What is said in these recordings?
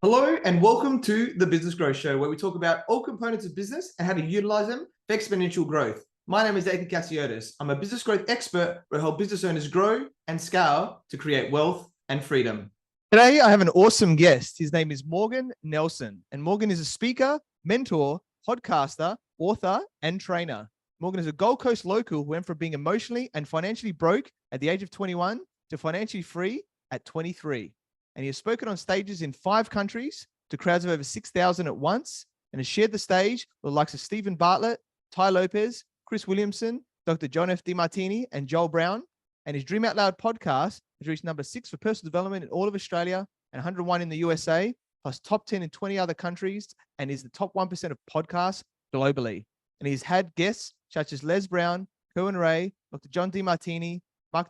Hello and welcome to the Business Growth Show, where we talk about all components of business and how to utilize them for exponential growth. My name is Athin Cassiotis. I'm a business growth expert where I help business owners grow and scale to create wealth and freedom. Today, I have an awesome guest. His name is Morgan Nelson, and Morgan is a speaker, mentor, podcaster, author, and trainer. Morgan is a Gold Coast local who went from being emotionally and financially broke at the age of 21 to financially free at 23. And he has spoken on stages in 5 countries to crowds of over 6,000 at once, and has shared the stage with the likes of Steven Bartlet, Tai Lopez, Chris Williamson, Dr. John Demartini, and Joel Brown. And his Dream Out Loud podcast has reached number 6 for personal development in all of Australia and 101 in the USA, plus top 10 in 20 other countries, and is the top 1% of podcasts globally. And he's had guests such as Les Brown, Kerwin Rae, Dr. John Demartini,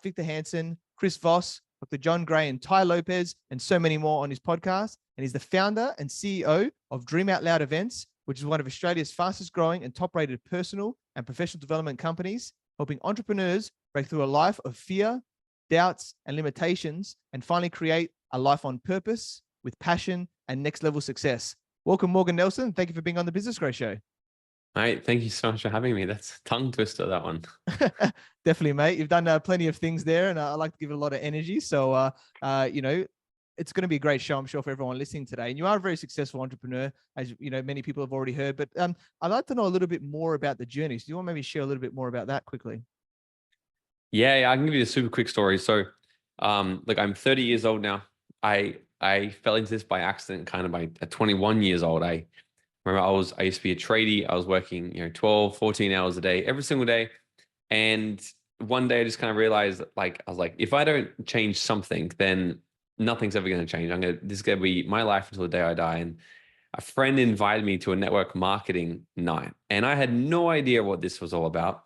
Victor Hansen, Chris Voss, Dr. John Gray, and Tai Lopez, and so many more on his podcast. And he's the founder and CEO of Dream Out Loud Events, which is one of Australia's fastest growing and top rated personal and professional development companies, helping entrepreneurs break through a life of fear, doubts, and limitations, and finally create a life on purpose with passion and next level success. Welcome, Morgan Nelson. Thank you for being on the Business Growth Show. Mate, thank you so much for having me. That's a tongue twister, that one. Definitely, mate. You've done plenty of things there, and I like to give it a lot of energy. So, it's going to be a great show, I'm sure, for everyone listening today. And you are a very successful entrepreneur, as you know, many people have already heard. But I'd like to know a little bit more about the journey. So, do you want to maybe share a little bit more about that quickly? Yeah, I can give you a super quick story. So, look, I'm 30 years old now. I fell into this by accident, kind of at 21 years old. I remember I used to be a tradie. I was working, 12, 14 hours a day, every single day. And one day I just kind of realized, I was like, if I don't change something, then nothing's ever going to change. This is going to be my life until the day I die. And a friend invited me to a network marketing night, and I had no idea what this was all about.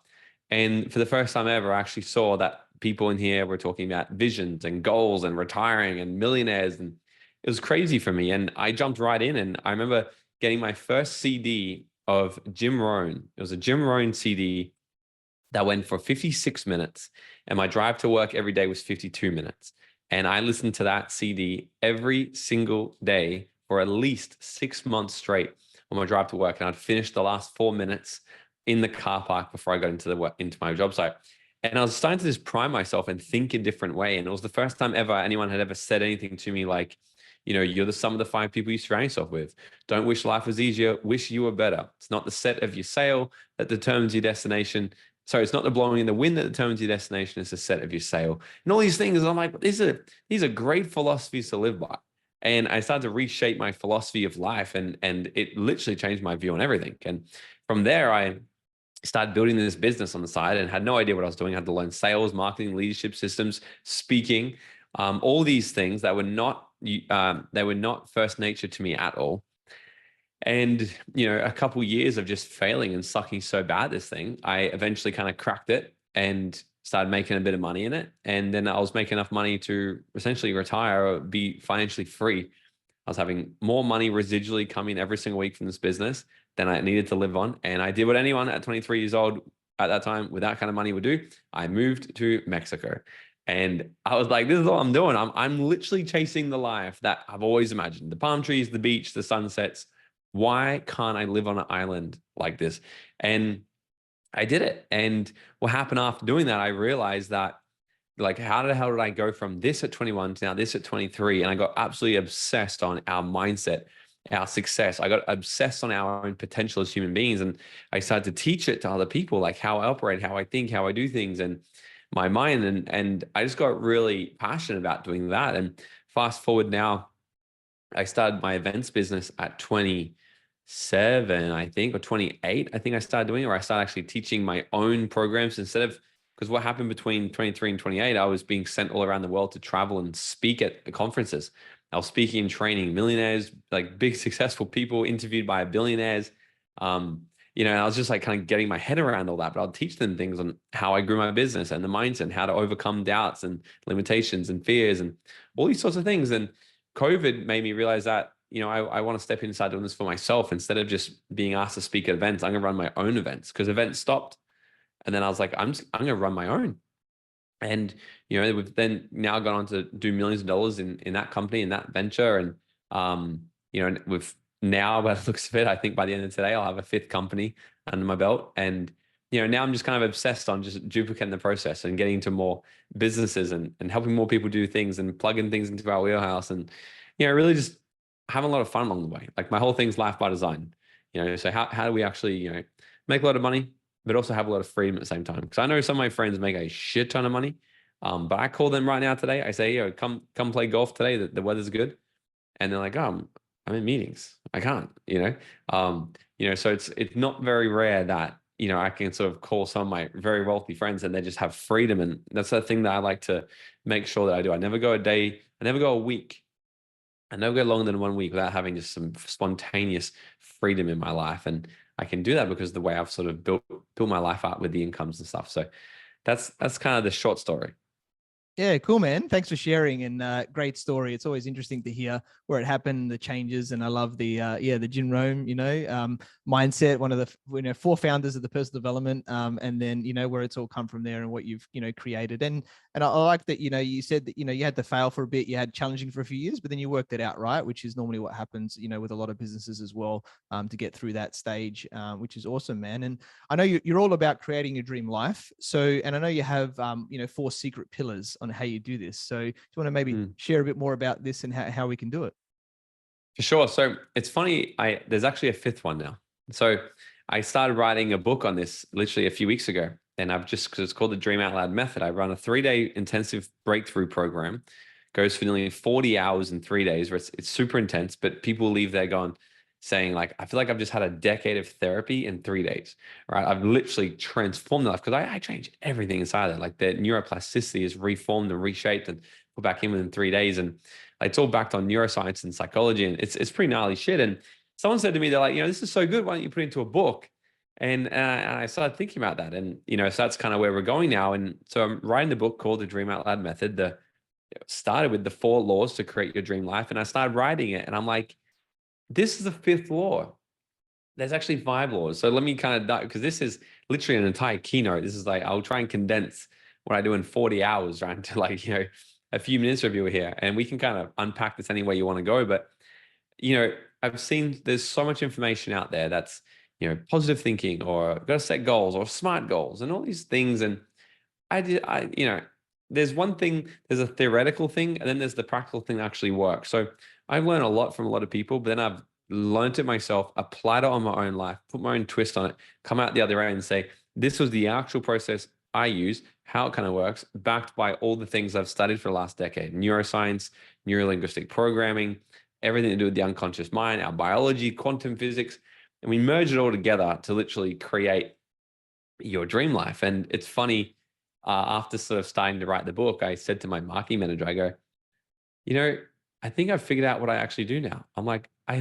And for the first time ever, I actually saw that people in here were talking about visions and goals and retiring and millionaires. And it was crazy for me. And I jumped right in, and I remember getting my first CD of Jim Rohn. It was a Jim Rohn CD that went for 56 minutes. And my drive to work every day was 52 minutes. And I listened to that CD every single day for at least 6 months straight on my drive to work. And I'd finish the last 4 minutes in the car park before I got into my job site. And I was starting to just prime myself and think a different way. And it was the first time ever anyone had ever said anything to me like, you're the sum of the 5 people you surround yourself with. Don't wish life was easier, wish you were better. It's not the set of your sail that determines your destination. Sorry, it's not the blowing in the wind that determines your destination. It's the set of your sail. And all these things, I'm like, these are great philosophies to live by. And I started to reshape my philosophy of life, and it literally changed my view on everything. And from there, I started building this business on the side and had no idea what I was doing. I had to learn sales, marketing, leadership systems, speaking, all these things that were not first nature to me at all. And, a couple of years of just failing and sucking so bad at this thing, I eventually kind of cracked it and started making a bit of money in it. And then I was making enough money to essentially retire or be financially free. I was having more money residually coming every single week from this business than I needed to live on. And I did what anyone at 23 years old at that time with that kind of money would do. I moved to Mexico. And I was like, this is all I'm doing. I'm literally chasing the life that I've always imagined. The palm trees, the beach, the sunsets. Why can't I live on an island like this? And I did it. And what happened after doing that, I realized that, how the hell did I go from this at 21 to now this at 23? And I got absolutely obsessed on our mindset, our success. I got obsessed on our own potential as human beings. And I started to teach it to other people, like how I operate, how I think, how I do things, and my mind. And I just got really passionate about doing that. And fast forward now, I started my events business at 27, I think, or 28. I think I started doing it, or I started actually teaching my own programs instead of, because what happened between 23 and 28, I was being sent all around the world to travel and speak at conferences. I was speaking and training millionaires, like big successful people interviewed by billionaires. And I was just kind of getting my head around all that, but I'll teach them things on how I grew my business and the mindset, and how to overcome doubts and limitations and fears and all these sorts of things. And COVID made me realize that, I want to step inside doing this for myself instead of just being asked to speak at events. I'm going to run my own events, because events stopped. And then I was like, I'm going to run my own. And, we've then now gone on to do millions of dollars in that company, in that venture. And with now, by the looks of it, I think by the end of today, I'll have a 5th company under my belt. And, now I'm just kind of obsessed on just duplicating the process and getting into more businesses and helping more people do things and plugging things into our wheelhouse. And, really just having a lot of fun along the way. Like my whole thing's life by design, so how do we actually, make a lot of money, but also have a lot of freedom at the same time? Because I know some of my friends make a shit ton of money. But I call them right now today. I say, come play golf today. The weather's good. And they're like, I'm in meetings. I can't, so it's not very rare that, I can sort of call some of my very wealthy friends and they just have freedom. And that's the thing that I like to make sure that I do. I never go a day, I never go a week. I never go longer than 1 week without having just some spontaneous freedom in my life. And I can do that because of the way I've sort of built my life out with the incomes and stuff. So that's kind of the short story. Yeah, cool, man. Thanks for sharing, and great story. It's always interesting to hear where it happened, the changes, and I love the the Jim Rohn, mindset. One of the 4 founders of the personal development, and then where it's all come from there and what you've created. And I like that you said that you had to fail for a bit, you had challenging for a few years, but then you worked it out, right? Which is normally what happens, with a lot of businesses as well, to get through that stage, which is awesome, man. And I know you're all about creating your dream life. So, and I know you have 4 secret pillars on how you do this. So do you want to maybe share a bit more about this and how we can do it? For sure. So it's funny, there's actually a 5th one now. So I started writing a book on this literally a few weeks ago. And because it's called the Dream Out Loud Method, I run a 3-day intensive breakthrough program, goes for nearly 40 hours in 3 days, where it's super intense, but people leave there saying like, I feel like I've just had a decade of therapy in 3 days, right? I've literally transformed their life because I changed everything inside there. Like the neuroplasticity is reformed and reshaped and put back in within 3 days. And it's all backed on neuroscience and psychology. And it's pretty gnarly shit. And someone said to me, they're like, this is so good. Why don't you put it into a book? And I started thinking about that. And, so that's kind of where we're going now. And so I'm writing the book called The Dream Out Loud Method. Started with the 4 laws to create your dream life. And I started writing it and I'm like, this is the 5th law. There's actually 5 laws. So let me kind of dive, because this is literally an entire keynote. This is like, I'll try and condense what I do in 40 hours, right? To like, a few minutes of you here. And we can kind of unpack this any way you want to go. But, I've seen there's so much information out there that's, positive thinking or got to set goals or smart goals and all these things. And there's one thing, there's a theoretical thing, and then there's the practical thing that actually works. So I've learned a lot from a lot of people, but then I've learned it myself, applied it on my own life, put my own twist on it, come out the other end and say, this was the actual process I use, how it kind of works, backed by all the things I've studied for the last decade: neuroscience, neurolinguistic programming, everything to do with the unconscious mind, our biology, quantum physics. And we merge it all together to literally create your dream life. And it's funny, after sort of starting to write the book, I said to my marketing manager, I go, I think I've figured out what I actually do now. I'm like, I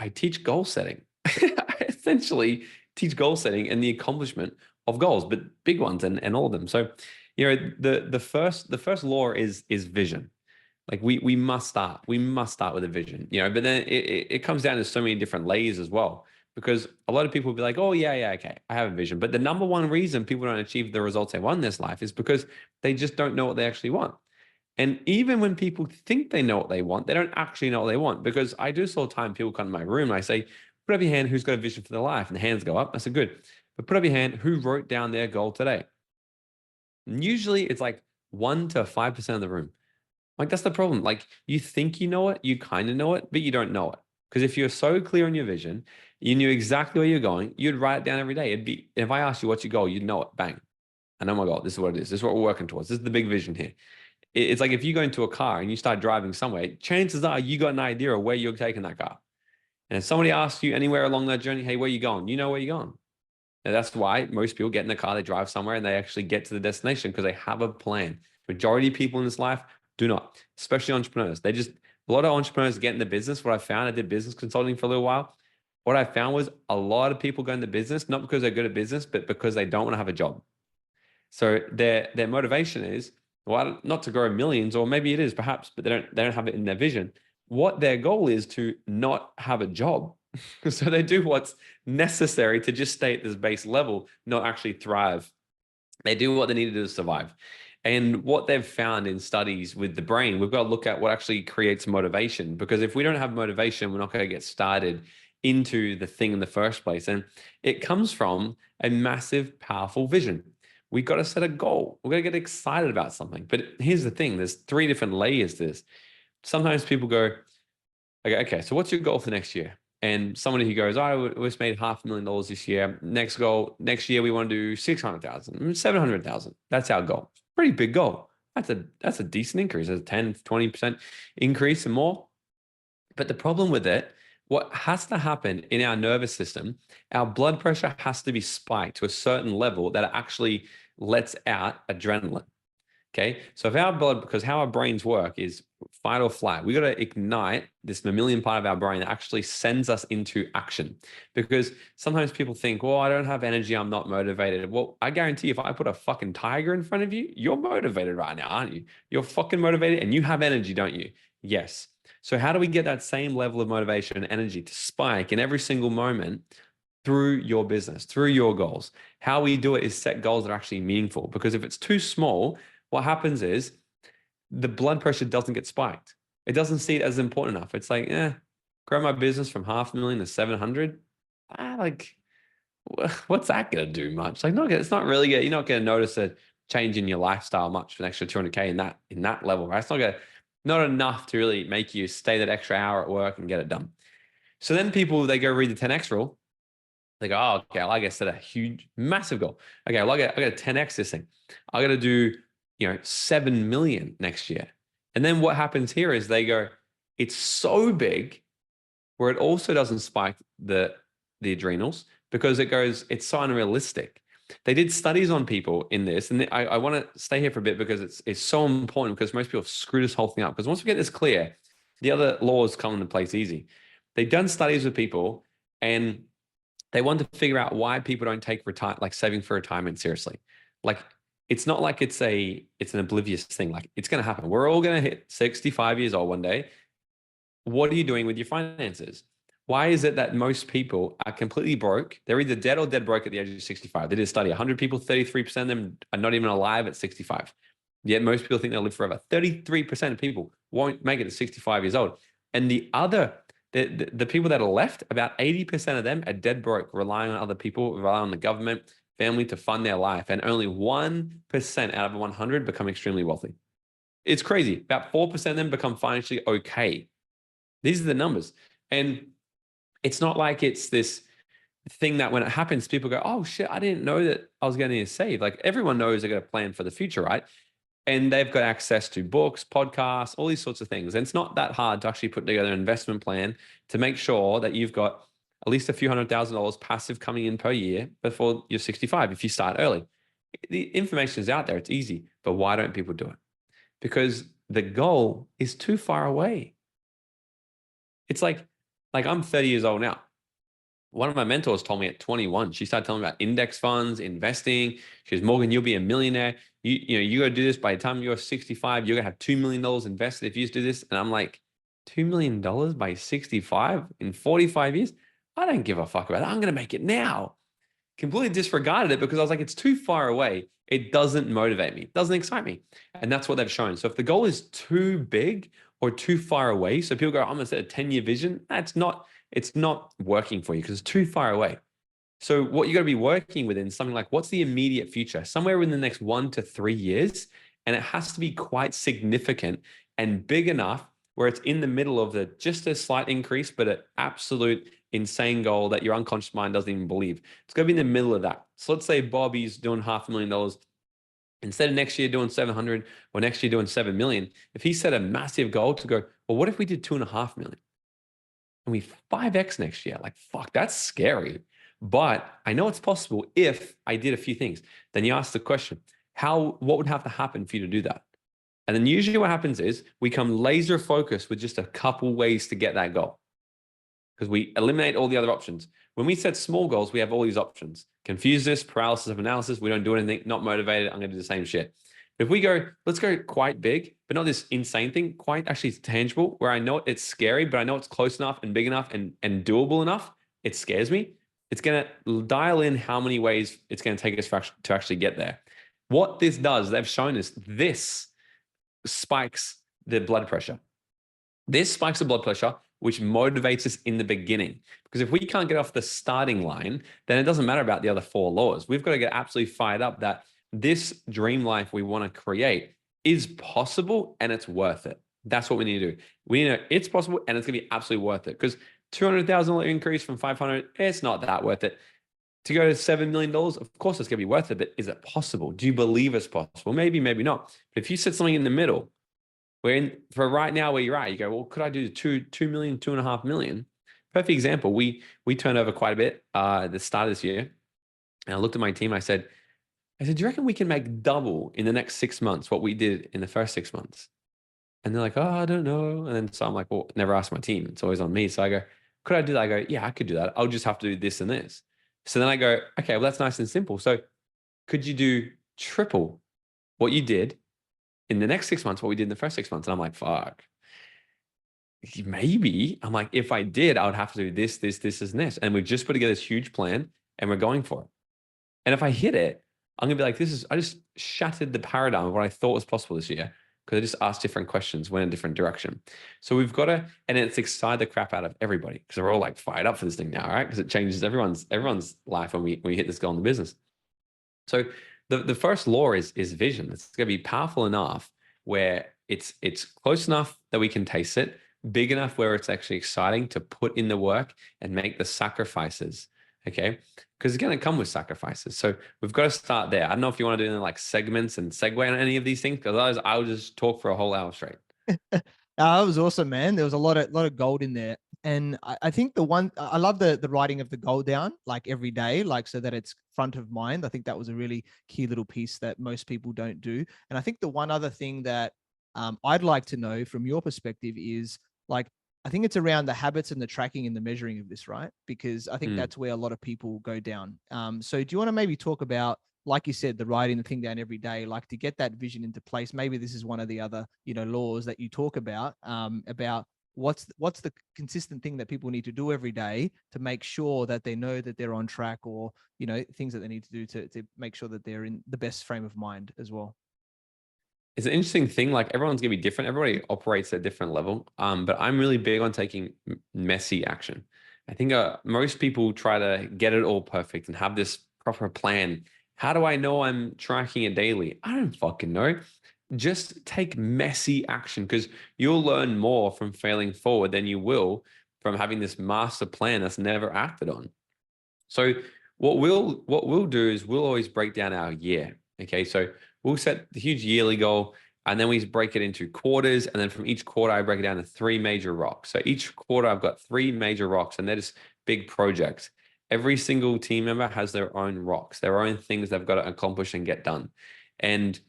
teach goal setting. I essentially teach goal setting and the accomplishment of goals, but big ones and all of them. So, the first law is vision. Like we must start with a vision, but then it comes down to so many different layers as well, because a lot of people will be like, oh yeah, okay, I have a vision. But the number one reason people don't achieve the results they want in this life is because they just don't know what they actually want. And even when people think they know what they want, they don't actually know what they want. Because I do all the time, people come to my room and I say, put up your hand, who's got a vision for their life? And the hands go up. I said, good. But put up your hand, who wrote down their goal today? And usually it's like 1 to 5% of the room. Like that's the problem. Like you think you know it, you kind of know it, but you don't know it. Because if you're so clear on your vision, you knew exactly where you're going, you'd write it down every day. It'd be, if I asked you what's your goal, you'd know it. Bang. I know my goal. This is what it is. This is what we're working towards. This is the big vision here. It's like if you go into a car and you start driving somewhere, chances are you got an idea of where you're taking that car. And if somebody asks you anywhere along that journey, hey, where you going? You know where you're going. And that's why most people get in the car, they drive somewhere and they actually get to the destination because they have a plan. Majority of people in this life do not, especially entrepreneurs. A lot of entrepreneurs get into business. What I found, I did business consulting for a little while. What I found was a lot of people go into business, not because they're good at business, but because they don't want to have a job. So their motivation is, well, not to grow millions, or maybe it is perhaps, but they don't have it in their vision. What their goal is to not have a job. So they do what's necessary to just stay at this base level, not actually thrive. They do what they need to do to survive. And what they've found in studies with the brain, we've got to look at what actually creates motivation, because if we don't have motivation, we're not going to get started into the thing in the first place. And it comes from a massive, powerful vision. We've got to set a goal. We're going to get excited about something. But here's the thing, there's 3 different layers to this. Sometimes people go, okay, so what's your goal for next year? And somebody who goes, oh, we just made $500,000 this year. Next goal, next year we want to do 600,000, 700,000. That's our goal. Pretty big goal. That's a decent increase. That's a 10, 20% increase and more. But the problem with it, what has to happen in our nervous system, our blood pressure has to be spiked to a certain level that it actually lets out adrenaline. Okay. So if our blood, because how our brains work is fight or flight, we got to ignite this mammalian part of our brain that actually sends us into action. Because sometimes people think, well, I don't have energy, I'm not motivated. Well, I guarantee if I put a fucking tiger in front of you, you're motivated right now, aren't you? You're fucking motivated and you have energy, don't you? Yes. So how do we get that same level of motivation and energy to spike in every single moment? Through your business, through your goals. How we do it is set goals that are actually meaningful. Because if it's too small, what happens is the blood pressure doesn't get spiked. It doesn't see it as important enough. It's like, grow my business from 500,000 to 700. Like, what's that going to do much? Like, it's not really you're not going to notice a change in your lifestyle much for an extra 200K in that level, right? It's not enough to really make you stay that extra hour at work and get it done. So then people, they go read the 10X rule. They go, oh, okay, like I set a huge, massive goal. Okay, well, I got to 10X this thing. I got to do 7 million next year. And then what happens here is they go, it's so big where it also doesn't spike the adrenals because it's so unrealistic. They did studies on people in this. And I want to stay here for a bit because it's so important, because most people screw this whole thing up. Because once we get this clear, the other laws come into place easy. They've done studies with people and they want to figure out why people don't take saving for retirement seriously. Like, it's not like it's an oblivious thing. Like, it's going to happen. We're all going to hit 65 years old one day. What are you doing with your finances? Why is it that most people are completely broke? They're either dead or dead broke at the age of 65. They did a study, 100 people, 33% of them are not even alive at 65. Yet most people think they'll live forever. 33% of people won't make it to 65 years old. And the people that are left, about 80% of them are dead broke, relying on other people, relying on the government, family to fund their life. And only 1% out of 100 become extremely wealthy. It's crazy. About 4% of them become financially okay. These are the numbers. And it's not like it's this thing that when it happens, people go, oh shit, I didn't know that I was going to save. Like, everyone knows they're going to plan for the future, right? And they've got access to books, podcasts, all these sorts of things. And it's not that hard to actually put together an investment plan to make sure that you've got at least a few $100,000 passive coming in per year before you're 65 if you start early. The information is out there. It's easy. But why don't people do it? Because the goal is too far away. It's like I'm 30 years old now. One of my mentors told me at 21, she started telling me about index funds, investing. She goes, Morgan, you'll be a millionaire. You got to do this by the time you're 65. You're going to have $2 million invested if you just do this. And I'm like, $2 million by 65 in 45 years? I don't give a fuck about that. I'm going to make it now. Completely disregarded it because I was like, it's too far away. It doesn't motivate me. It doesn't excite me. And that's what they've shown. So if the goal is too big or too far away, so people go, I'm going to set a 10-year vision. It's not working for you because it's too far away. So what you got to be working within something like, what's the immediate future? Somewhere within the next 1 to 3 years. And it has to be quite significant and big enough where it's in the middle of just a slight increase, but an absolute insane goal that your unconscious mind doesn't even believe. It's going to be in the middle of that. So let's say Bobby's doing $500,000. Instead of next year doing 700 or next year doing 7 million, if he set a massive goal to go, well, what if we did 2.5 million? And we 5X next year? Like, fuck, that's scary. But I know it's possible if I did a few things. Then you ask the question, what would have to happen for you to do that? And then usually what happens is we come laser focused with just a couple ways to get that goal, because we eliminate all the other options. When we set small goals, we have all these options. Confusedness, paralysis of analysis. We don't do anything, not motivated. I'm going to do the same shit. If we go, let's go quite big, but not this insane thing, quite actually tangible, where I know it's scary, but I know it's close enough and big enough and doable enough. It scares me. It's going to dial in how many ways it's going to take us to actually get there. What this does, they've shown us, this spikes the blood pressure. This spikes the blood pressure, which motivates us in the beginning. Because if we can't get off the starting line, then it doesn't matter about the other 4 laws. We've got to get absolutely fired up that this dream life we want to create is possible and it's worth it. That's what we need to do. We need to know it's possible and it's going to be absolutely worth it. Because $200,000 increase from 500, it's not that worth it. To go to $7 million, of course it's going to be worth it, but is it possible? Do you believe it's possible? Maybe, maybe not. But if you set something in the middle, for right now where you're at, you go, well, could I do 2 million, 2.5 million? Perfect example. We turned over quite a bit at the start of this year. And I looked at my team. I said, do you reckon we can make double in the next 6 months what we did in the first 6 months? And they're like, oh, I don't know. And then so I'm like, well, never ask my team. It's always on me. So I go, could I do that? I go, yeah, I could do that. I'll just have to do this and this. So then I go, okay, well, that's nice and simple. So could you do triple what you did in the next 6 months, what we did in the first 6 months? And I'm like, fuck, maybe. I'm like, if I did, I would have to do this, this, this, and this. And we've just put together this huge plan and we're going for it. And if I hit it, I'm going to be like, I just shattered the paradigm of what I thought was possible this year because I just asked different questions, went in a different direction. So we've got to, and it's excited the crap out of everybody because they're all like fired up for this thing now, right? Because it changes everyone's life when we hit this goal in the business. So the first law is vision. It's going to be powerful enough where it's close enough that we can taste it, big enough where it's actually exciting to put in the work and make the sacrifices. Okay. Because it's going to come with sacrifices. So we've got to start there. I don't know if you want to do like segments and segue on any of these things, because otherwise I'll just talk for a whole hour straight. That was awesome, man. There was a lot of gold in there. And I think I love the writing of the goal down like every day, like so that it's front of mind. I think that was a really key little piece that most people don't do. And I think the one other thing that I'd like to know from your perspective is like, I think it's around the habits and the tracking and the measuring of this, right? Because I think that's where a lot of people go down. So do you want to maybe talk about, like you said, the writing the thing down every day, like to get that vision into place? Maybe this is one of the other, laws that you talk about what's the consistent thing that people need to do every day to make sure that they know that they're on track, or, things that they need to do to make sure that they're in the best frame of mind as well. It's an interesting thing. Like everyone's going to be different. Everybody operates at a different level. But I'm really big on taking messy action. I think most people try to get it all perfect and have this proper plan. How do I know I'm tracking it daily? I don't fucking know. Just take messy action, because you'll learn more from failing forward than you will from having this master plan that's never acted on. So what we'll do is we'll always break down our year. Okay. So we'll set the huge yearly goal, and then we break it into quarters. And then from each quarter, I break it down to 3 major rocks. So each quarter, I've got 3 major rocks, and they're just big projects. Every single team member has their own rocks, their own things they've got to accomplish and get done. And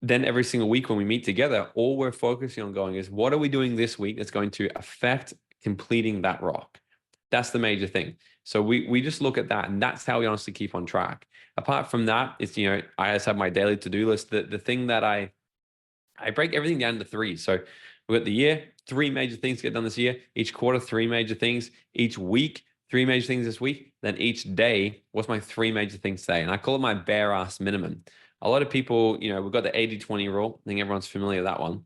then every single week when we meet together, all we're focusing on going is, what are we doing this week that's going to affect completing that rock? That's the major thing. So we just look at that, and that's how we honestly keep on track. Apart from that, it's, I just have my daily to-do list. The thing that I break everything down into 3. So we've got the year, 3 major things to get done this year. Each quarter, 3 major things. Each week, 3 major things this week. Then each day, what's my 3 major things today? And I call it my bare ass minimum. A lot of people, we've got the 80-20 rule. I think everyone's familiar with that one.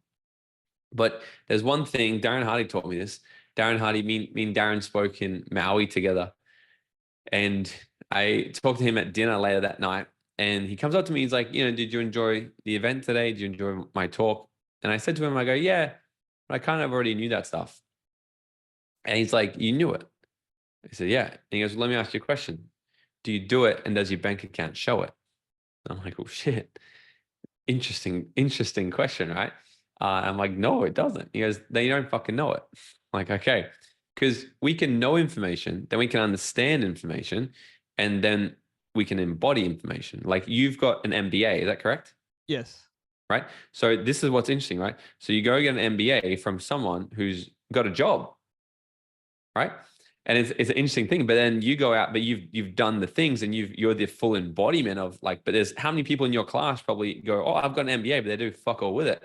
But there's one thing, Darren Hardy taught me this. Darren Hardy, me and Darren spoke in Maui together. And I talked to him at dinner later that night, and he comes up to me. He's like, did you enjoy the event today? Did you enjoy my talk? And I said to him, I go, yeah, but I kind of already knew that stuff. And he's like, you knew it? I said, yeah. And he goes, well, let me ask you a question. Do you do it? And does your bank account show it? And I'm like, oh shit. Interesting question, right? I'm like, no, it doesn't. He goes, then you don't fucking know it. I'm like, okay. Because we can know information, then we can understand information, and then we can embody information. Like you've got an MBA, is that correct? Yes. Right. So this is what's interesting, right? So you go get an MBA from someone who's got a job, right? And it's an interesting thing. But then you go out, but you've done the things, and you're the full embodiment of like. But there's how many people in your class probably go, oh, I've got an MBA, but they do fuck all with it.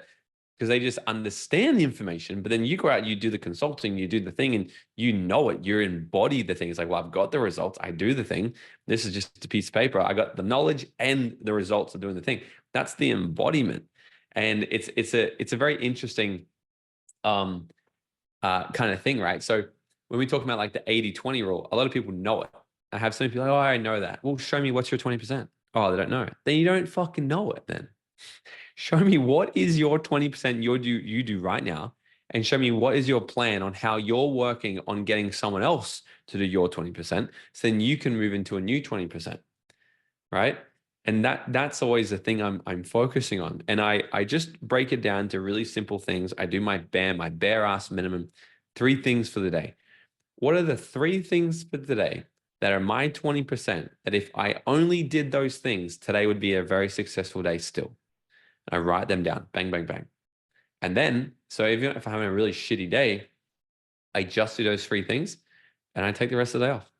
because they just understand the information. But then you go out, you do the consulting, you do the thing, and you know it. You embody the thing. It's like, well, I've got the results. I do the thing. This is just a piece of paper. I got the knowledge and the results of doing the thing. That's the embodiment. And it's a very interesting kind of thing, right? So when we talk about like the 80-20 rule, a lot of people know it. I have some people like, oh, I know that. Well, show me what's your 20%. Oh, they don't know it. Then you don't fucking know it then. Show me what is your 20% you do right now, and show me what is your plan on how you're working on getting someone else to do your 20%. So then you can move into a new 20%, right? And that's always the thing I'm focusing on. And I just break it down to really simple things. I do my bare ass minimum, 3 things for the day. What are the 3 things for today that are my 20% that if I only did those things, today would be a very successful day still? I write them down, bang, bang, bang. And then, so even if I'm having a really shitty day, I just do those 3 things and I take the rest of the day off.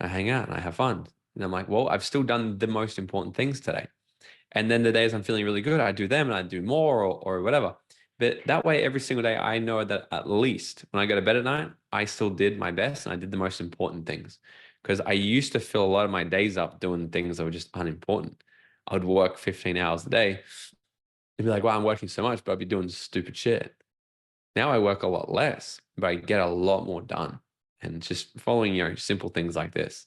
I hang out and I have fun. And I'm like, well, I've still done the most important things today. And then the days I'm feeling really good, I do them and I do more or whatever. But that way, every single day, I know that at least when I go to bed at night, I still did my best and I did the most important things. Because I used to fill a lot of my days up doing things that were just unimportant. I would work 15 hours a day. You'd be like, wow, I'm working so much, but I'd be doing stupid shit. Now I work a lot less, but I get a lot more done. And just following, simple things like this.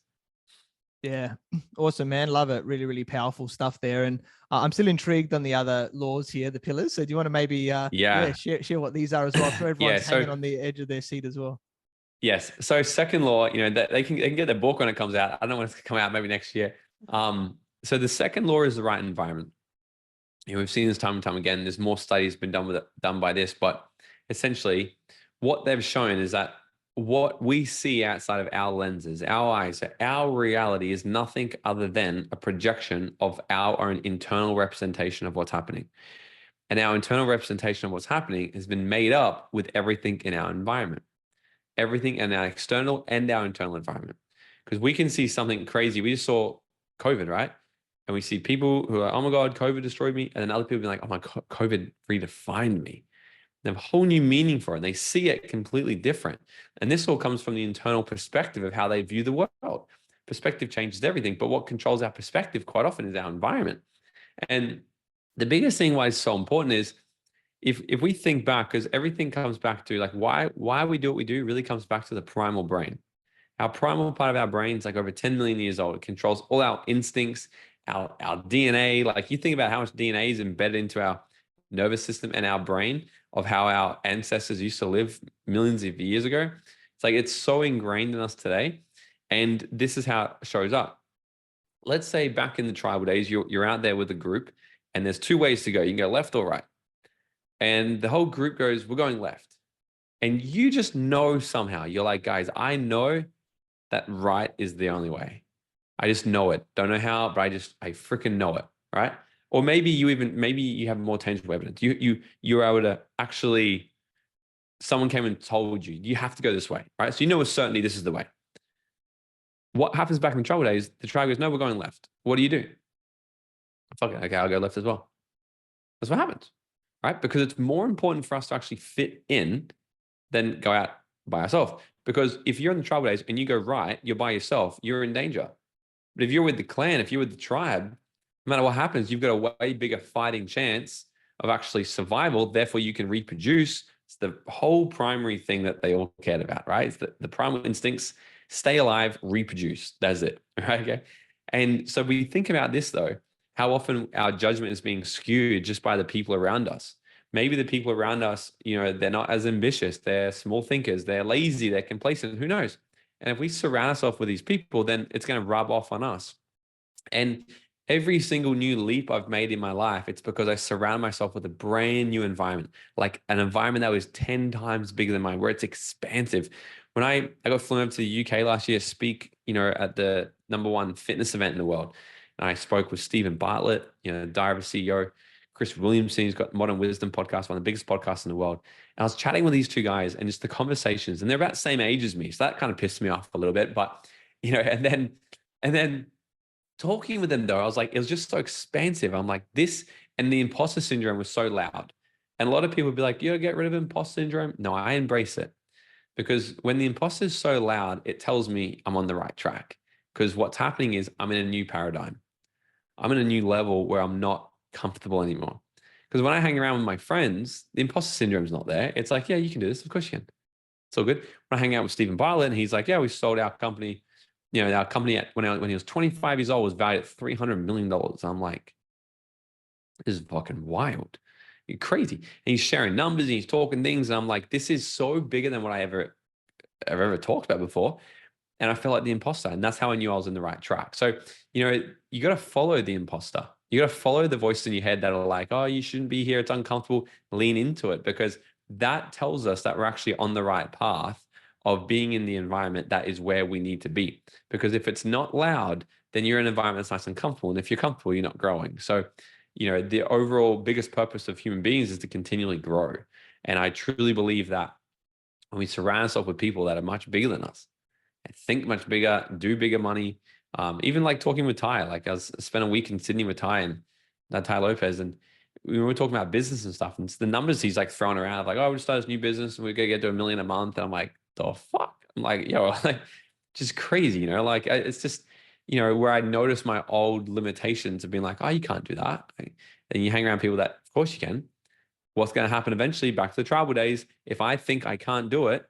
Yeah. Awesome, man. Love it. Really, really powerful stuff there. And I'm still intrigued on the other laws here, the pillars. So do you want to maybe share what these are as well? So everyone's hanging on the edge of their seat as well. Yes. So second law, that they can get their book when it comes out. I don't want it to come out maybe next year. So the second law is the right environment. We've seen this time and time again. There's more studies been done by this, but essentially what they've shown is that what we see outside of our lenses, our eyes, our reality is nothing other than a projection of our own internal representation of what's happening. And our internal representation of what's happening has been made up with everything in our environment, everything in our external and our internal environment. Because we can see something crazy. We just saw COVID, right? And we see people who are, oh my God, COVID destroyed me. And then other people be like, oh my God, COVID redefined me. They have a whole new meaning for it. And they see it completely different. And this all comes from the internal perspective of how they view the world. Perspective changes everything. But what controls our perspective quite often is our environment. And the biggest thing why it's so important is if we think back, because everything comes back to like why we do what we do really comes back to the primal brain. Our primal part of our brain is like over 10 million years old. It controls all our instincts, our DNA. Like you think about how much DNA is embedded into our nervous system and our brain of how our ancestors used to live millions of years ago. It's like it's so ingrained in us today. And this is how it shows up. Let's say back in the tribal days, you're out there with a group and there's 2 ways to go. You can go left or right. And the whole group goes, we're going left. And you just know somehow, you're like, guys, I know that right is the only way. I just know it. Don't know how, but I freaking know it, right? Or maybe you have more tangible evidence. You're able to actually, someone came and told you, you have to go this way, right? So you know with certainty this is the way. What happens back in the tribal days, the tribe goes, no, we're going left. What do you do? Fuck it, okay, I'll go left as well. That's what happens, right? Because it's more important for us to actually fit in than go out by ourselves. Because if you're in the tribal days and you go right, you're by yourself, you're in danger. But if you're with the clan, if you're with the tribe, no matter what happens, you've got a way bigger fighting chance of actually survival. Therefore, you can reproduce. It's the whole primary thing that they all cared about, right? It's the primal instincts, stay alive, reproduce. That's it, right? Okay. And so we think about this though, how often our judgment is being skewed just by the people around us. Maybe the people around us, they're not as ambitious. They're small thinkers. They're lazy. They're complacent. Who knows? And if we surround ourselves with these people, then it's going to rub off on us. And every single new leap I've made in my life, it's because I surround myself with a brand new environment, like an environment that was 10 times bigger than mine, where it's expansive. When I got flown over to the UK last year to speak, at the #1 fitness event in the world. And I spoke with Steven Bartlet, Diary of a CEO, Chris Williamson, he's got Modern Wisdom podcast, one of the biggest podcasts in the world. And I was chatting with these 2 guys and just the conversations, and they're about the same age as me. So that kind of pissed me off a little bit, but, and then talking with them though, I was like, it was just so expansive. I'm like this, and the imposter syndrome was so loud. And a lot of people be like, you gotta get rid of imposter syndrome. No, I embrace it, because when the imposter is so loud, it tells me I'm on the right track. Because what's happening is I'm in a new paradigm. I'm in a new level where I'm not comfortable anymore. Because when I hang around with my friends, the imposter syndrome is not there. It's like, yeah, you can do this. Of course you can. It's all good. When I hang out with Steven Bartlet, and he's like, yeah, we sold our company. Our company when he was 25 years old was valued at $300 million. I'm like, this is fucking wild. You're crazy. And he's sharing numbers and he's talking things. And I'm like, this is so bigger than what I ever talked about before. And I felt like the imposter. And that's how I knew I was in the right track. So, you got to follow the imposter. You got to follow the voice in your head that are like, oh, you shouldn't be here. It's uncomfortable. Lean into it, because that tells us that we're actually on the right path of being in the environment that is where we need to be. Because if it's not loud, then you're in an environment that's nice and comfortable. And if you're comfortable, you're not growing. So, the overall biggest purpose of human beings is to continually grow. And I truly believe that when we surround ourselves with people that are much bigger than us, and think much bigger, do bigger money, even like talking with Tai, like I spent a week in Sydney with Tai and Tai Lopez, and we were talking about business and stuff, and it's the numbers he's like throwing around, like, oh, we start this new business and we're gonna get to $1 million a month. And I'm like, the fuck? I'm like, yo, like, just crazy, like it's just, where I notice my old limitations of being like, oh, you can't do that. And you hang around people that, of course you can. What's going to happen eventually, back to the tribal days, if I think I can't do it,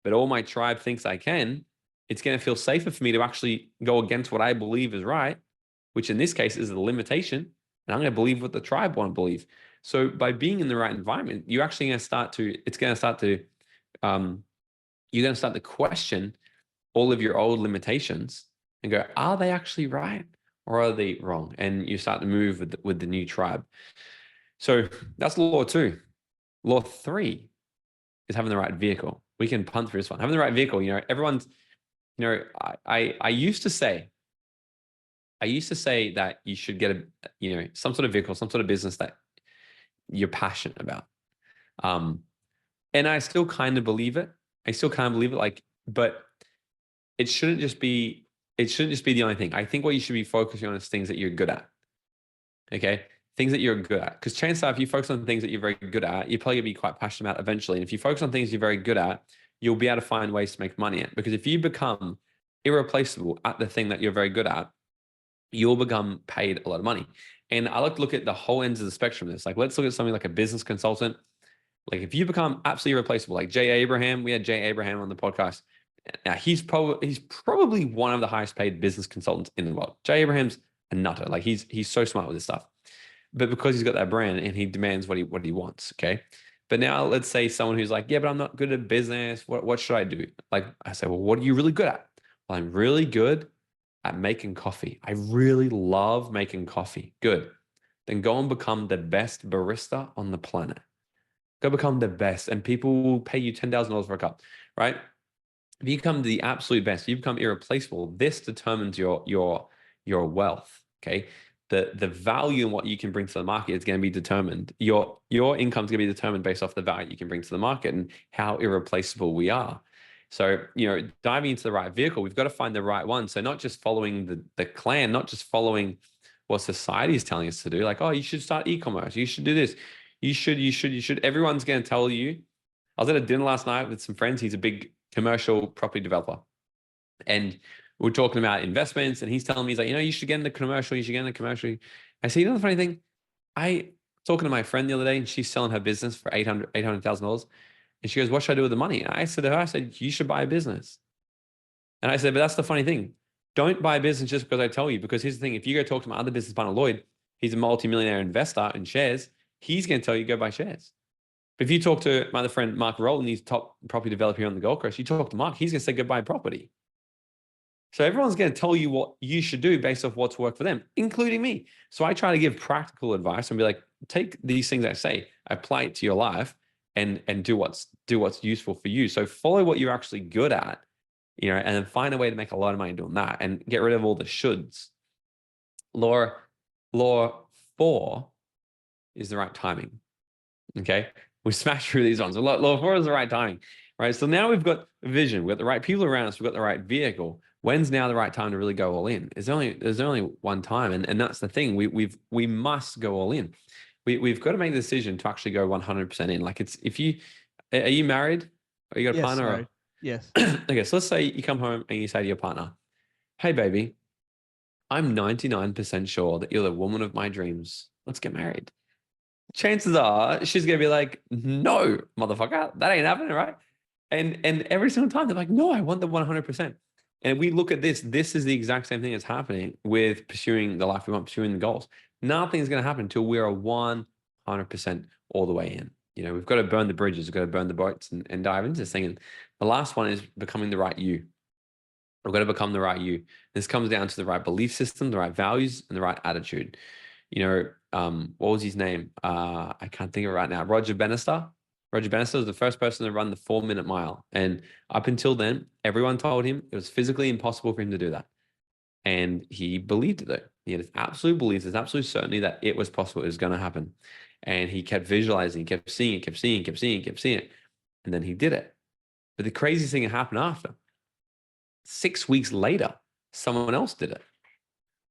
but all my tribe thinks I can, it's going to feel safer for me to actually go against what I believe is right, which in this case is the limitation. And I'm going to believe what the tribe want to believe. So by being in the right environment, you're actually going to start to, you're going to start to question all of your old limitations and go, are they actually right or are they wrong? And you start to move with the new tribe. So that's law 2. Law 3 is having the right vehicle. We can punt through this one. Having the right vehicle, everyone's, I used to say that you should get some sort of vehicle, some sort of business that you're passionate about. And I still kind of believe it. Like, but it shouldn't just be the only thing. I think what you should be focusing on is things that you're good at. Okay. Things that you're good at. Because chances are, if you focus on things that you're very good at, you're probably gonna be quite passionate about eventually. And if you focus on things you're very good at, you'll be able to find ways to make money at. Because if you become irreplaceable at the thing that you're very good at, you'll become paid a lot of money. And I like to look at the whole ends of the spectrum of this. Like, let's look at something like a business consultant. Like, if you become absolutely irreplaceable, like Jay Abraham, we had Jay Abraham on the podcast. Now, he's probably one of the highest paid business consultants in the world. Jay Abraham's a nutter. Like, he's so smart with this stuff. But because he's got that brand and he demands what he wants, okay? But now let's say someone who's like, yeah, but I'm not good at business. What should I do? Like, I say, well, what are you really good at? Well, I'm really good at making coffee. I really love making coffee. Good. Then go and become the best barista on the planet. Go become the best, and people will pay you $10,000 for a cup, right? If you become the absolute best, you become irreplaceable. This determines your wealth, okay? The value in what you can bring to the market is going to be determined. Your income is going to be determined based off the value you can bring to the market and how irreplaceable we are. So, diving into the right vehicle, we've got to find the right one. So not just following the clan, not just following what society is telling us to do. Like, oh, you should start e-commerce. You should do this. You should. Everyone's going to tell you. I was at a dinner last night with some friends. He's a big commercial property developer. And we're talking about investments, and he's telling me, he's like, you should get into commercial. You should get into commercial. I say, the funny thing, I talking to my friend the other day, and she's selling her business for $800,000. And she goes, what should I do with the money? And I said to her, you should buy a business. And I said, but that's the funny thing. Don't buy a business just because I tell you, because here's the thing. If you go talk to my other business partner, Lloyd, he's a multimillionaire investor in shares. He's going to tell you, go buy shares. But if you talk to my other friend, Mark Rowland, he's top property developer here on the Gold Coast, you talk to Mark, he's going to say, go buy property. So everyone's going to tell you what you should do based off what's worked for them, including me. So I try to give practical advice and be like, take these things I say, apply it to your life, and do what's useful for you. So follow what you're actually good at, and then find a way to make a lot of money doing that, and get rid of all the shoulds. Law 4 is the right timing. Okay, we smash through these ones. So law 4 is the right timing, right? So now we've got a vision, we've got the right people around us, we've got the right vehicle. When's now the right time to really go all in? There's only one time, and that's the thing. We must go all in. we've got to make the decision to actually go 100% in. Like are you married? Or you got a Yes, partner? married. Yes. Okay, so let's say you come home and you say to your partner, hey, baby, I'm 99% sure that you're the woman of my dreams. Let's get married. Chances are she's going to be like, no, motherfucker, that ain't happening, right? And every single time they're like, no, I want the 100%. And we look at this is the exact same thing that's happening with pursuing the life we want, pursuing the goals. Nothing's going to happen until we're 100% all the way in. We've got to burn the bridges, we've got to burn the boats and dive into this thing. And the last one is becoming the right you. We've got to become the right you. This comes down to the right belief system, the right values, and the right attitude. What was his name? I can't think of it right now. Roger Bannister. Roger Bannister was the first person to run the 4-minute mile. And up until then, everyone told him it was physically impossible for him to do that. And he believed it. He had this absolute belief, this absolute certainty that it was possible, it was going to happen. And he kept visualizing, kept seeing it. And then he did it. But the craziest thing that happened after, 6 weeks later, someone else did it.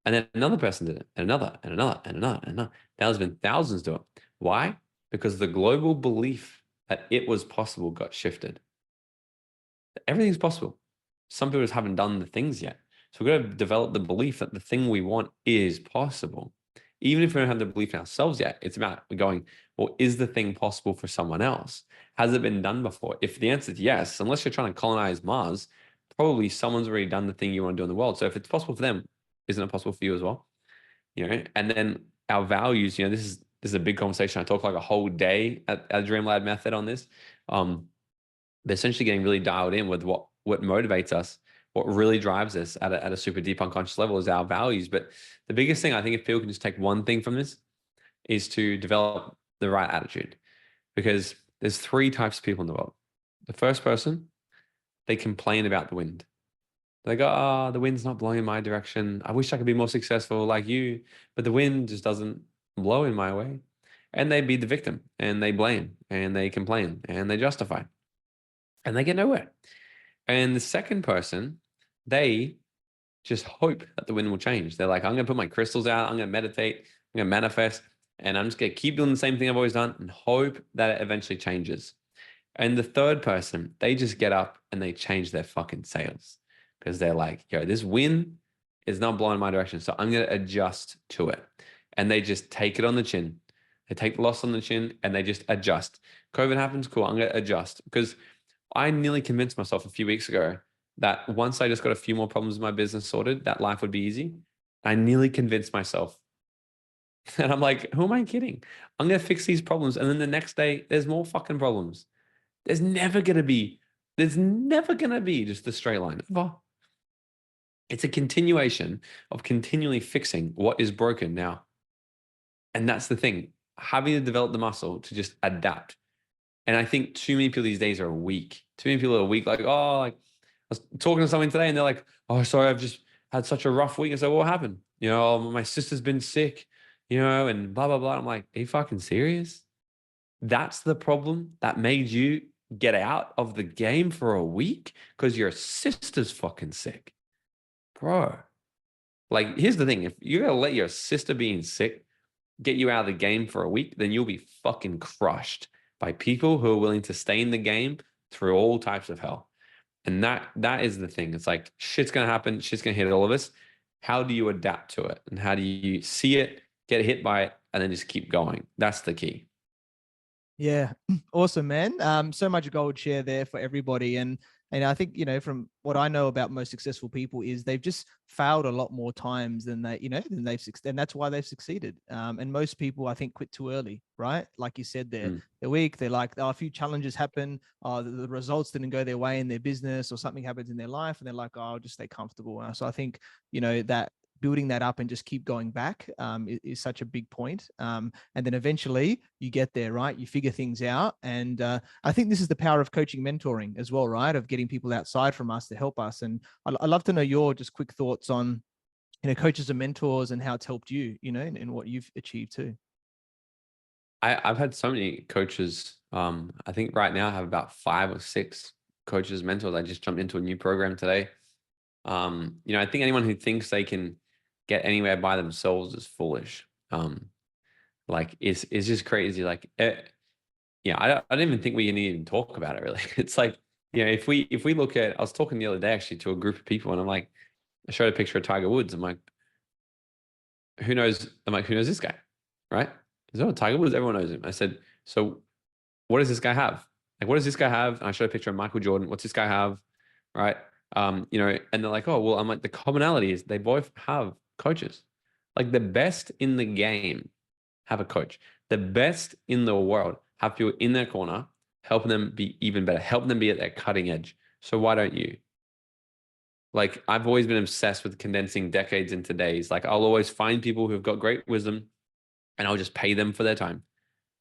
And then another person did it, and another. Now there's been thousands do it. Why? Because the global belief that it was possible got shifted. Everything's possible. Some people just haven't done the things yet. So we've got to develop the belief that the thing we want is possible. Even if we don't have the belief in ourselves yet, it's about going, well, is the thing possible for someone else? Has it been done before? If the answer is yes, unless you're trying to colonize Mars, probably someone's already done the thing you want to do in the world. So if it's possible for them, isn't it possible for you as well? And then our values, this is a big conversation. I talk like a whole day at Dream Lab Method on this. They're essentially getting really dialed in with what motivates us, what really drives us at a super deep unconscious level is our values. But the biggest thing, I think, if people can just take one thing from this, is to develop the right attitude. Because there's 3 types of people in the world. The first person, they complain about the wind. They go, oh, the wind's not blowing in my direction. I wish I could be more successful like you, but the wind just doesn't blow in my way. And they be the victim, and they blame, and they complain, and they justify, and they get nowhere. And the second person, they just hope that the wind will change. They're like, I'm going to put my crystals out. I'm going to meditate. I'm going to manifest, and I'm just going to keep doing the same thing I've always done and hope that it eventually changes. And the third person, they just get up and they change their fucking sails. Because they're like, yo, this wind is not blowing my direction. So I'm going to adjust to it. And they just take it on the chin. They take the loss on the chin and they just adjust. COVID happens, cool, I'm going to adjust. Because I nearly convinced myself a few weeks ago that once I just got a few more problems in my business sorted, that life would be easy. I nearly convinced myself. And I'm like, who am I kidding? I'm going to fix these problems. And then the next day, there's more fucking problems. There's never going to be just a straight line. It's a continuation of continually fixing what is broken now. And that's the thing, having to develop the muscle to just adapt. And I think too many people these days are weak. Too many people are weak. Like, oh, like I was talking to someone today and they're like, oh, sorry, I've just had such a rough week. I said, what happened? My sister's been sick, and blah, blah, blah. I'm like, are you fucking serious? That's the problem that made you get out of the game for a week because your sister's fucking sick. Bro, like, here's the thing. If you're going to let your sister being sick get you out of the game for a week, then you'll be fucking crushed by people who are willing to stay in the game through all types of hell. And that is the thing. It's like, shit's going to happen. Shit's going to hit all of us. How do you adapt to it? And how do you see it, get hit by it, and then just keep going? That's the key. Yeah. Awesome, man. So much gold share there for everybody. And I think, from what I know about most successful people is they've just failed a lot more times than they've succeeded. And that's why they've succeeded. And most people, I think, quit too early, right? Like you said, they're weak. They're like, a few challenges happen. The results didn't go their way in their business or something happens in their life. And they're like, I'll just stay comfortable. So I think, that building that up and just keep going back is such a big point. And then eventually you get there, right? You figure things out. And I think this is the power of coaching, mentoring as well, right? Of getting people outside from us to help us. And I'd love to know your just quick thoughts on, coaches and mentors and how it's helped you, and what you've achieved too. I've had so many coaches. I think right now I have about 5 or 6 coaches, mentors. I just jumped into a new program today. I think anyone who thinks they can get anywhere by themselves is foolish. like it's just crazy. Like, I don't even think we can even talk about it really. It's like, if we look at, I was talking the other day actually to a group of people, and I'm like, I showed a picture of Tiger Woods. I'm like, who knows? I'm like, who knows this guy, right? He's, oh, Tiger Woods, everyone knows him. I said, so what does this guy have? Like, what does this guy have? And I showed a picture of Michael Jordan. What's this guy have? Right. And they're like, oh, well, I'm like, the commonality is they both have coaches. Like the best in the game have a coach. The best in the world have people in their corner, helping them be even better, helping them be at their cutting edge. So why don't you? Like, I've always been obsessed with condensing decades into days. Like, I'll always find people who've got great wisdom and I'll just pay them for their time.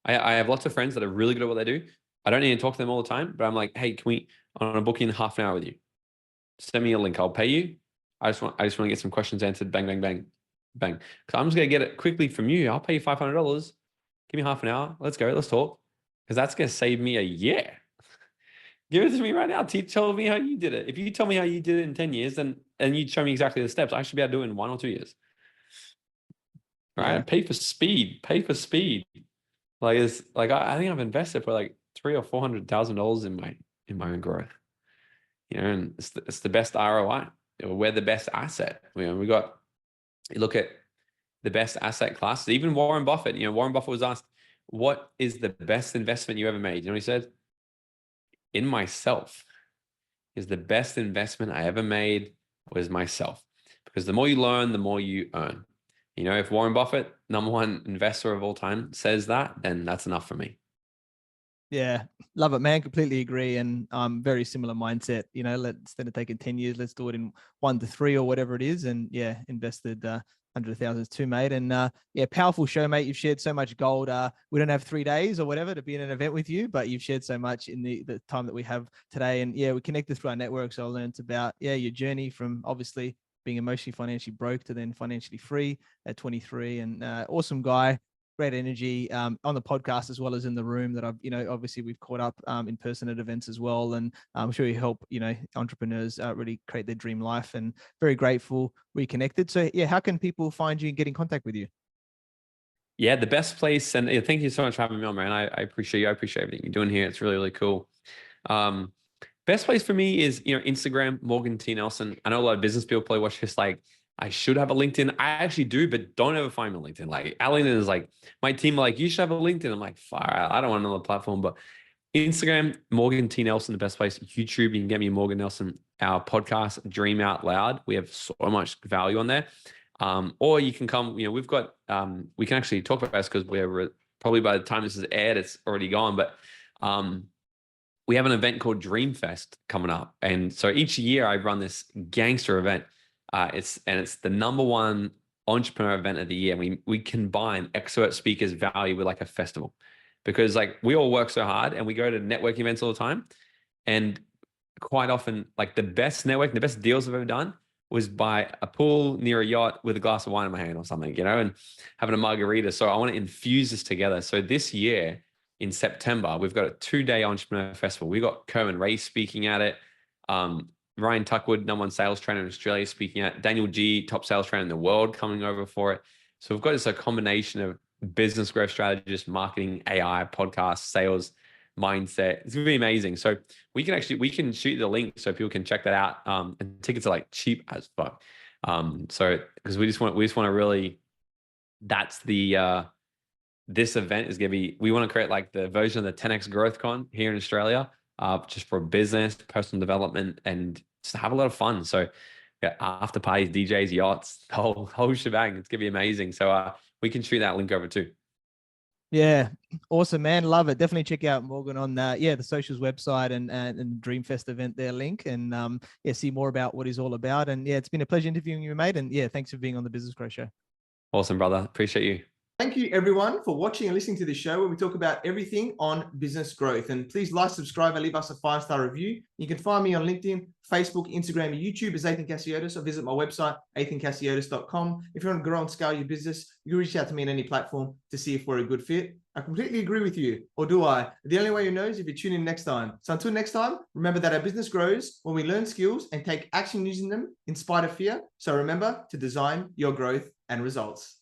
I have lots of friends that are really good at what they do. I don't need to talk to them all the time, but I'm like, hey, can we, I want to book in half an hour with you? Send me a link. I'll pay you. I just want to get some questions answered. Bang, bang, bang, bang. Because I'm just going to get it quickly from you. I'll pay you $500. Give me half an hour. Let's go. Let's talk. Because that's going to save me a year. Give it to me right now. Tell me how you did it. If you tell me how you did it in 10 years, and you show me exactly the steps, I should be able to do it in 1 or 2 years. Right? Yeah. Pay for speed. Like, it's like, I think I've invested for like $300,000 or $400,000 in my own growth. And it's the best ROI. We're the best asset. You look at the best asset classes. Even Warren Buffett. Warren Buffett was asked, what is the best investment you ever made? You know what he said? In myself. Is the best investment I ever made was myself. Because the more you learn, the more you earn. If Warren Buffett, #1 investor of all time, says that, then that's enough for me. Yeah, love it, man. Completely agree. And very similar mindset. Instead of taking 10 years, let's do it in 1 to 3 or whatever it is. And yeah, invested hundreds of thousands too, mate. And powerful show, mate. You've shared so much gold. We don't have 3 days or whatever to be in an event with you, but you've shared so much in the time that we have today. And yeah, we connected through our network. So I learned about your journey from obviously being emotionally, financially broke to then financially free at 23. And awesome guy. Great energy on the podcast as well as in the room that I've, obviously we've caught up in person at events as well. And I'm sure you help, entrepreneurs really create their dream life, and very grateful we connected. So yeah, how can people find you and get in contact with you? Yeah, the best place, and thank you so much for having me on, man. I appreciate you. I appreciate everything you're doing here. It's really, really cool. Best place for me is, Instagram, Morgan T. Nelson. I know a lot of business people probably watch this like, I should have a LinkedIn. I actually do, but don't ever find me on LinkedIn. Like, our LinkedIn is like, my team are like, you should have a LinkedIn. I'm like, fire out. I don't want another platform. But Instagram, Morgan T. Nelson, the best place. YouTube, you can get me Morgan Nelson. Our podcast, Dream Out Loud. We have so much value on there. Or you can come, we've got, we can actually talk about this because we're probably by the time this is aired, it's already gone. But we have an event called Dreamfest coming up. And so each year I run this gangster event. It's the #1 entrepreneur event of the year. We combine expert speakers value with like a festival, because like we all work so hard and we go to networking events all the time. And quite often, like the best networking, the best deals I've ever done was by a pool near a yacht with a glass of wine in my hand or something, and having a margarita. So I want to infuse this together. So this year in September, we've got a 2-day entrepreneur festival. We got Kerwin Rae speaking at it. Ryan Tuckwood, #1 sales trainer in Australia, speaking at Daniel G, top sales trainer in the world, coming over for it. So we've got this a combination of business growth strategists, marketing, AI, podcast, sales, mindset. It's gonna be amazing. So we can shoot the link so people can check that out. And tickets are like cheap as fuck. So because we just want to really, that's the this event is gonna be, we want to create like the version of the 10X Growth Con here in Australia. Just for business, personal development, and just have a lot of fun. So yeah, after parties, DJs, yachts, the whole shebang. It's gonna be amazing. So we can shoot that link over too. Yeah, awesome, man. Love it. Definitely check out Morgan on the socials website and Dreamfest event there link, and see more about what he's all about. And yeah, it's been a pleasure interviewing you, mate. And yeah, thanks for being on the Business Growth Show. Awesome, brother. Appreciate you. Thank you, everyone, for watching and listening to this show where we talk about everything on business growth. And please like, subscribe, and leave us a 5-star review. You can find me on LinkedIn, Facebook, Instagram, and YouTube as Athin Cassiotis, or visit my website, athincassiotis.com. If you want to grow and scale your business, you can reach out to me on any platform to see if we're a good fit. I completely agree with you, or do I? The only way you know is if you tune in next time. So until next time, remember that our business grows when we learn skills and take action using them in spite of fear. So remember to design your growth and results.